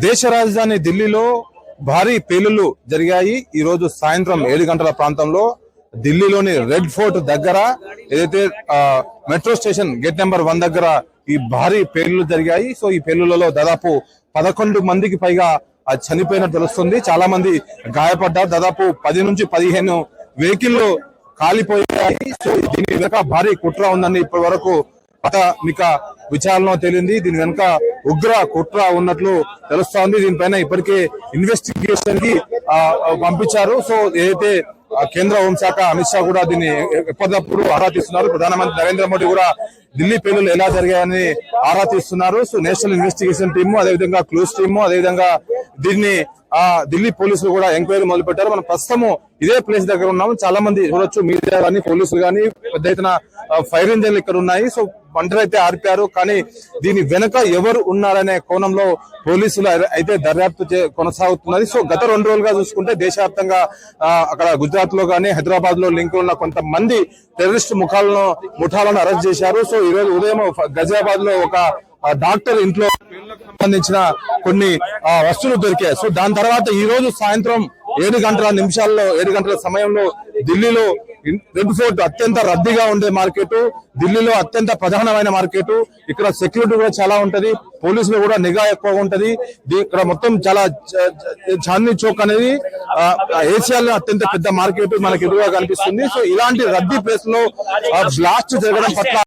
దేశ రాజధాని ఢిల్లీలో భారీ పేలుళ్లు జరిగాయి. ఈ రోజు సాయంత్రం 7 గంటల ప్రాంతంలో ఢిల్లీలోని రెడ్ ఫోర్ట్ దగ్గర ఏదైతే మెట్రో స్టేషన్ గేట్ నెంబర్ 1 దగ్గర ఈ భారీ పేలుళ్లు జరిగాయి. సో ఈ పేలుళ్లలో దాదాపు 11 మందికి పైగా చనిపోయినట్టు తెలుస్తుంది. చాలా మంది గాయపడ్డారు. దాదాపు 10 నుంచి 15 వెహికల్లు కాలిపోయాయి. సో దీని వెనుక భారీ కుట్ర ఉందని ఇప్పటి వరకు ప్రాథమిక విచారణలో తేలింది. దీని వెనుక ఉగ్ర కుట్ర ఉన్నట్లు తెలుస్తోంది. దీనిపైన ఇప్పటికే ఇన్వెస్టిగేషన్ కి పంపించారు. సో ఏదైతే కేంద్ర హోంశాఖ అమిత్ షా కూడా దీన్ని ఎప్పటికప్పుడు ఆరా తీస్తున్నారు. ప్రధానమంత్రి నరేంద్ర మోడీ కూడా ఢిల్లీ పేలుళ్లు ఎలా జరిగాయని ఆరా తీస్తున్నారు. సో నేషనల్ ఇన్వెస్టిగేషన్ టీము, అదేవిధంగా క్లూస్ టీము, అదేవిధంగా దీన్ని ఢిల్లీ పోలీసులు కూడా ఎంక్వైరీ మొదలు పెట్టారు. మనం ప్రస్తుతము ఇదే ప్లేస్ దగ్గర ఉన్నాము. చాలా మంది చూడొచ్చు, మీడియా కానీ పోలీసులు కానీ పెద్ద ఎత్తున ఫైర్ ఇంజన్లు ఇక్కడ ఉన్నాయి. సో మంటలైతే ఆర్పారు. కానీ దీని వెనుక ఎవరు ఉన్నారనే కోణంలో పోలీసులు అయితే దర్యాప్తు కొనసాగుతున్నది. సో గత 2 రోజులుగా చూసుకుంటే దేశవ్యాప్తంగా అక్కడ గుజరాత్ లో కానీ హైదరాబాద్ లో లింక్ ఉన్న కొంతమంది టెర్రరిస్ట్ ముఠాలను అరెస్ట్ చేశారు. సో ఈ రోజు ఉదయం గజియాబాద్ లో ఒక డాక్టర్ ఇంట్లో సంబంధించిన కొన్ని వస్తువులు దొరికాయి. సో దాని తర్వాత ఈ రోజు సాయంత్రం 7 గంటల సమయంలో ఢిల్లీలో రెడ్ ఫోర్ట్ అత్యంత రద్దీగా ఉండే మార్కెట్, ఢిల్లీలో అత్యంత ప్రధానమైన మార్కెట్. ఇక్కడ సెక్యూరిటీ కూడా చాలా ఉంటది, పోలీసులు కూడా నిఘా ఎక్కువగా ఉంటది. ఇక్కడ మొత్తం చాలా చాందనీ చౌక్ అనేది ఏషియాలో అత్యంత పెద్ద మార్కెట్ మనకి ఎదురుగా కనిపిస్తుంది. సో ఇలాంటి రద్దీ ప్లేస్ లో బ్లాస్ట్ జరగడం పట్ల